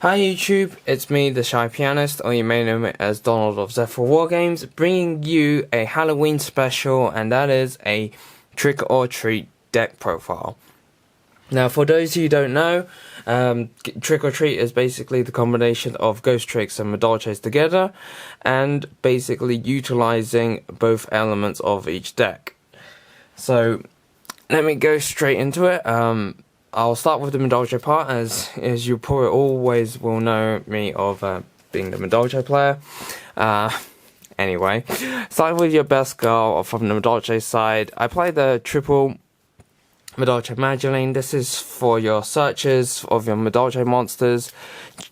Hi YouTube, it's me, the Shy Pianist, or you may know me as Donald of Zephyr Wargames, bringing you a Halloween special, and that is a Trick or Treat deck profile. Now, for those who don't know, Trick or Treat is basically the combination of Ghost Tricks and Madolches together, and basically utilizing both elements of each deck. So, let me go straight into it. I'll start with the Madolche part, as you probably always will know me of being the Madolche player. Anyway, starting with your best girl from the Madolche side, I play the triple Madolche Angele. This is for your searches of your Madolche monsters.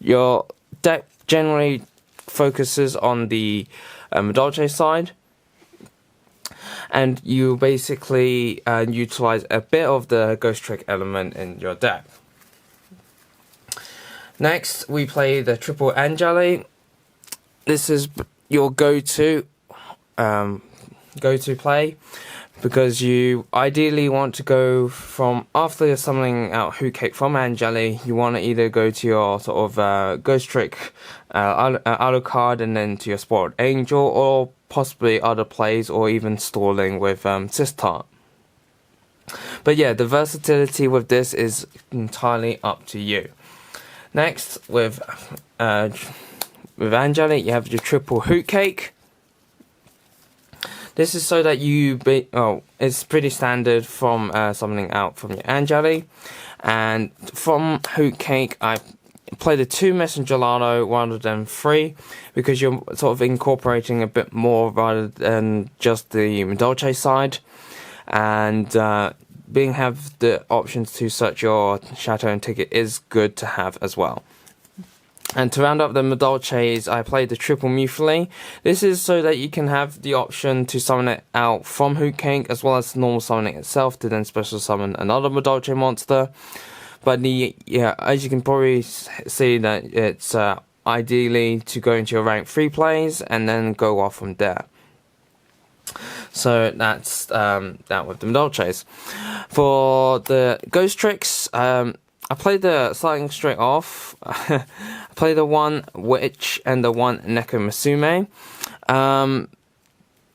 Your deck generally focuses on the Madolche side, and you basically utilize a bit of the Ghost Trick element in your deck. Next, we play the triple Angele. This is your go-to play, because you ideally want to go from, after you're summoning out YUGIOH from Angele, you want to either go to your sort of Ghost Trick Alucard and then to your Spoiled Angel, or possibly other plays, or even stalling with Sistart. But yeah, the versatility with this is entirely up to you. Next, with Angele, you have your triple YUGIOH. This is so that it's pretty standard from summoning out from your Angele, and from YUGIOH I play the 2 Messenger Lotto rather than 3, because you're sort of incorporating a bit more rather than just the Madolche side, and have the options to search your Chateau and ticket is good to have as well. And to round up the Madolches, I played the triple Mufle. This is so that you can have the option to summon it out from YUGIOH, as well as normal summoning itself to then special summon another Madolche monster. But as you can probably see, that it's ideally to go into your rank 3 plays and then go off from there. So that's that with the Madolches. For the Ghost Tricks, I played the starting straight off. I played the 1 Witch and the 1 Nekomusume.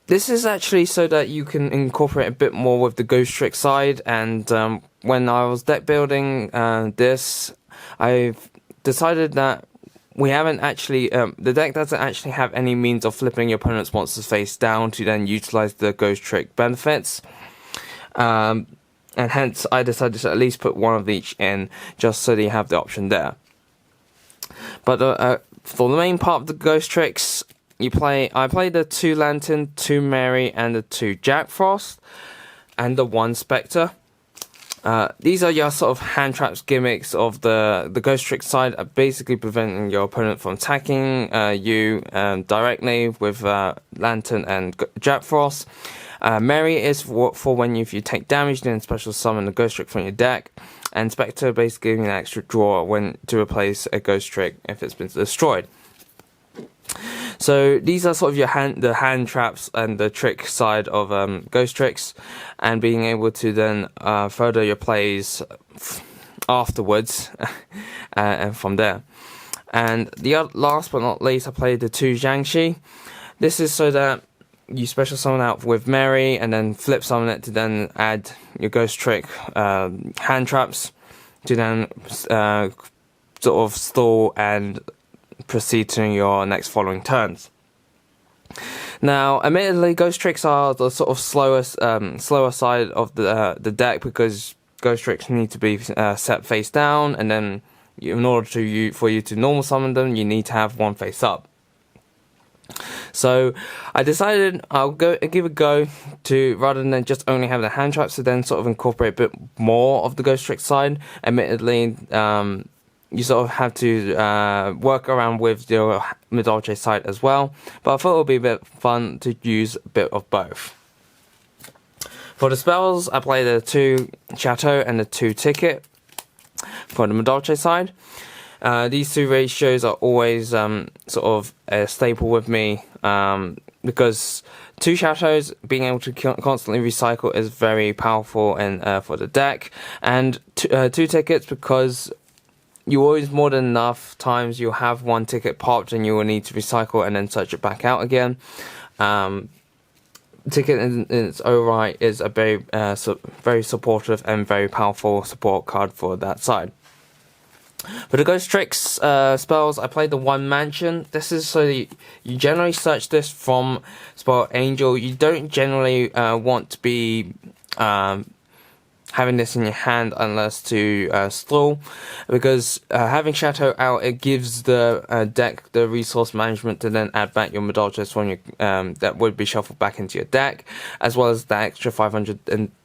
This is actually so that you can incorporate a bit more with the Ghost Trick side, and when I was deck building this, I've decided that we haven't actually, the deck doesn't actually have any means of flipping your opponent's monsters face down to then utilize the Ghost Trick benefits. And hence I decided to at least put 1 of each in, just so that you have the option there. But for the main part of the Ghost Tricks, I play the 2 Lantern, 2 Mary, and the 2 Jack Frost, and the 1 Spectre. These are your sort of hand traps gimmicks of the Ghost Trick side, basically preventing your opponent from attacking you directly with Lantern and Jack Frost. Mary is for when if you take damage, then special summon the Ghost Trick from your deck, and Spectre basically giving an extra draw when to replace a Ghost Trick if it's been destroyed. So these are sort of the hand traps and the trick side of Ghost Tricks, and being able to then further your plays afterwards and from there. And the last but not least, I played the 2 Jiangshi. This is so that you special summon out with Mary and then flip summon it to then add your Ghost Trick hand traps to then sort of stall and proceed to your next following turns. Now, admittedly, Ghost Tricks are the sort of slower side of the deck, because Ghost Tricks need to be set face down, and then in order for you to normal summon them, you need to have 1 face up. So I decided I'll give a go to, rather than just only have the hand traps, to then sort of incorporate a bit more of the Ghost Trick side. Admittedly, you sort of have to work around with your Madolche side as well, but I thought it would be a bit fun to use a bit of both. For the spells, I play the 2 Chateau and the 2 Ticket for the Madolche side. These 2 ratios are always sort of a staple with me, because 2 Chateaus being able to constantly recycle is very powerful for the deck, and 2 Tickets because you always more than enough times you'll have one ticket popped and you will need to recycle and then search it back out again. Ticket in its own right is a very supportive and very powerful support card for that side. For the Ghost Tricks spells, I played the One Mansion. This is so you generally search this from Spoiled Angel. You don't generally want to be having this in your hand unless to stall, because having Shadow out, it gives the deck the resource management to then add back your Medolches from your that would be shuffled back into your deck, as well as the extra 500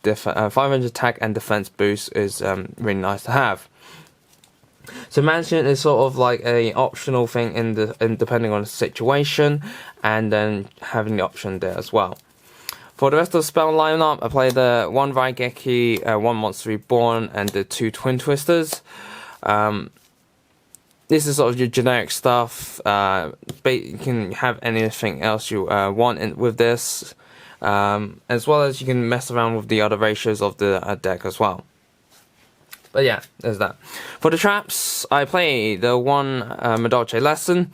attack and defense boost is really nice to have. So Mansion is sort of like a optional thing in depending on the situation, and then having the option there as well. For the rest of the spell lineup, I play the 1 Raigeki, 1 Monster Reborn, and the 2 Twin Twisters. This is sort of your generic stuff. You can have anything else you want with this, as well as you can mess around with the other ratios of the deck as well. But yeah, there's that. For the traps, I play the 1 Medolche Lesson.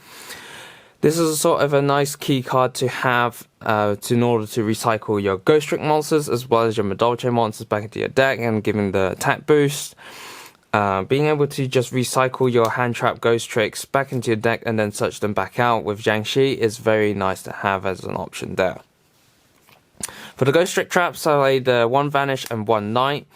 This is sort of a nice key card to have in order to recycle your Ghost Trick monsters as well as your Medolche monsters back into your deck and giving the attack boost. Being able to just recycle your hand trap Ghost Tricks back into your deck and then search them back out with Jiangshi is very nice to have as an option there. For the Ghost Trick traps, I play the 1 Vanish and 1 Night.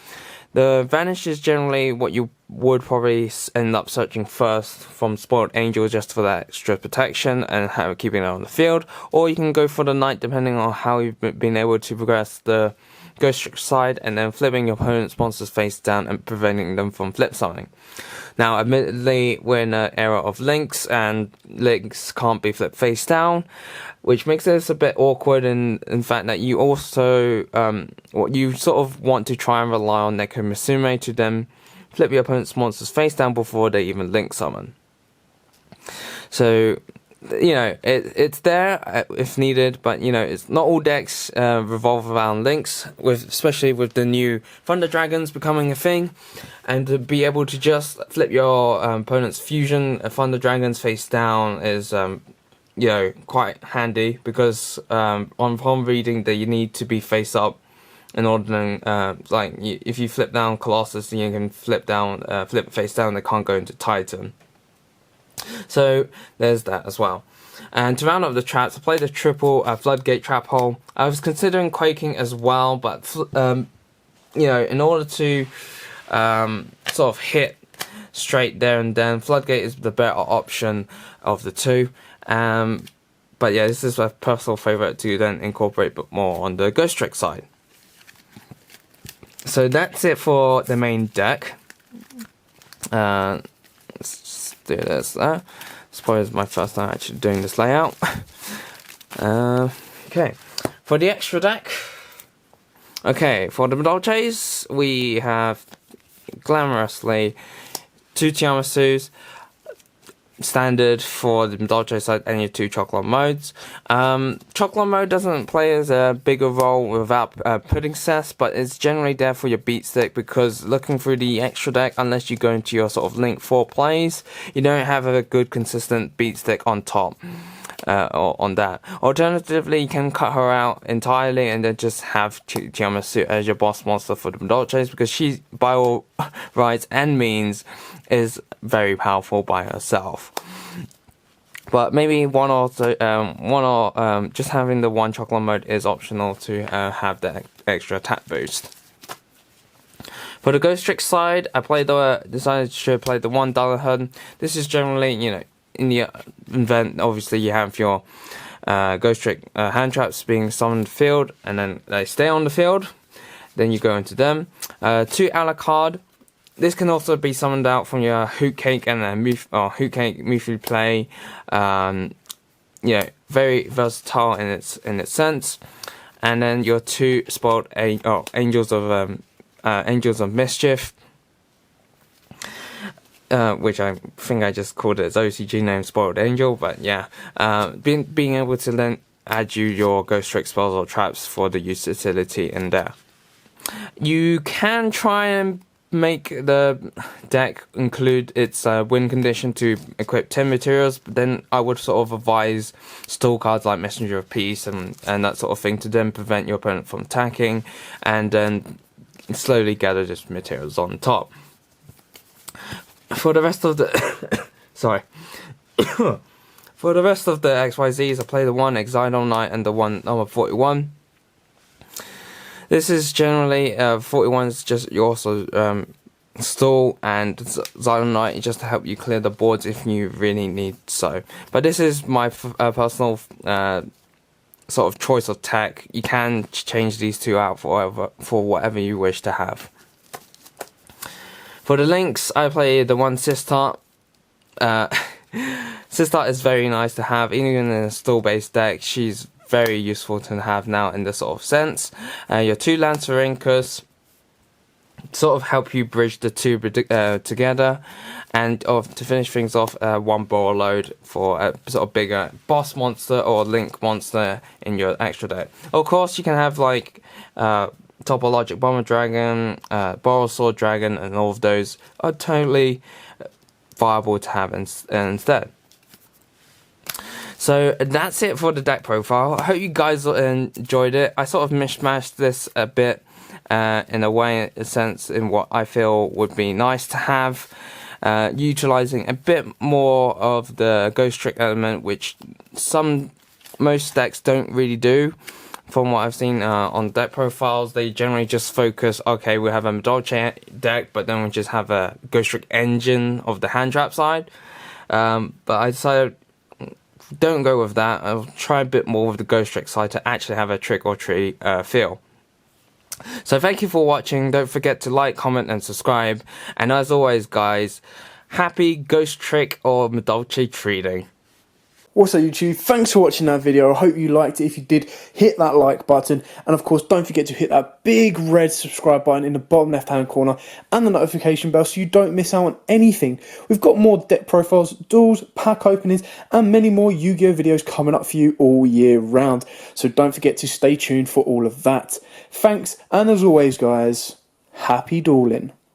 The Vanish is generally what you would probably end up searching first from Spoiled Angel just for that extra protection and keeping it on the field, or you can go for the Night depending on how you've been able to progress the Ghost Trick side and then flipping your opponent's monsters face down and preventing them from flip summoning. Now admittedly we're in an era of links and links can't be flipped face down, which makes this a bit awkward in fact that you also you sort of want to try and rely on Neko Musume to then flip your opponent's monsters face down before they even link summon. So, you know, it's there if needed, but you know, it's not all decks revolve around links, especially with the new Thunder Dragons becoming a thing, and to be able to just flip your opponent's fusion Thunder Dragons face down is you know, quite handy, because on reading that you need to be face up in order to, if you flip down Colossus, then you can flip face down, they can't go into Titan. So there's that as well. And to round up the traps, I played the triple Floodgate Trap Hole. I was considering Quaking as well, but you know, in order to sort of hit straight there and then, Floodgate is the better option of the two. But yeah, this is my personal favourite to then incorporate a bit more on the Ghost Trick side. So that's it for the main deck. Let's just do this there. This probably is my first time actually doing this layout. Okay, for the extra deck. Okay, for the Medolches, we have glamorously 2 Tiamasus. Standard for the Medolche side, any 2 Chocolate modes. Chocolate mode doesn't play as a bigger role without Pudding Cess, but it's generally there for your beat stick, because looking through the extra deck, unless you go into your sort of Link 4 plays, you don't have a good consistent beat stick on top. Or on that. Alternatively, you can cut her out entirely and then just have Tiamasu as your boss monster for the Medolches, because she, by all rights and means, is very powerful by herself. But maybe just having the 1 chocolate mode is optional to have the extra attack boost. For the Ghost Trick side, I decided to play the 1 Dullahan. This is generally, you know, in the event, obviously, you have your Ghost Trick hand traps being summoned in the field, and then they stay on the field. Then you go into them. 2 Alucard. This can also be summoned out from your Hoot Cake and Hoot Cake Mufu play. You know, very versatile in its sense. And then your 2 Spoiled Angels of Mischief. Which I think I just called it as OCG name Spoiled Angel, but yeah, being able to then add your Ghost Trick spells or traps for the utility in there. You can try and make the deck include its win condition to equip 10 materials, but then I would sort of advise stall cards like Messenger of Peace and that sort of thing to then prevent your opponent from attacking, and then slowly gather just materials on top. For the rest of the sorry. For the rest of the XYZs, I play the one Exile Knight and the one number 41. This is generally 41 is just you also stall, and Xylem Knight just to help you clear the boards if you really need so. But this is my personal sort of choice of tech. You can change these two out for whatever you wish to have. For the links, I play the one Sistart. Sistart is very nice to have, even in a stall-based deck. She's very useful to have now in this sort of sense. Your two Lancerincus sort of help you bridge the two together, and to finish things off, one Boar Load for a sort of bigger boss monster or link monster in your extra deck. Of course, you can have like Topologic Bomber Dragon, Boral Sword Dragon, and all of those are totally viable to have instead. So that's it for the deck profile. I hope you guys enjoyed it. I sort of mishmashed this a bit in a sense in what I feel would be nice to have, utilizing a bit more of the Ghost Trick element, which most decks don't really do. From what I've seen on deck profiles, they generally just focus, okay, we have a Dolce deck, but then we just have a Ghost Trick engine of the hand trap side. But I decided, don't go with that. I'll try a bit more with the Ghost Trick side to actually have a trick or treat feel. So thank you for watching. Don't forget to like, comment, and subscribe. And as always, guys, happy Ghost Trick or Dolce treating. Also, YouTube, thanks for watching that video. I hope you liked it. If you did, hit that like button. And of course, don't forget to hit that big red subscribe button in the bottom left-hand corner and the notification bell so you don't miss out on anything. We've got more deck profiles, duels, pack openings, and many more Yu-Gi-Oh videos coming up for you all year round. So don't forget to stay tuned for all of that. Thanks, and as always, guys, happy dueling.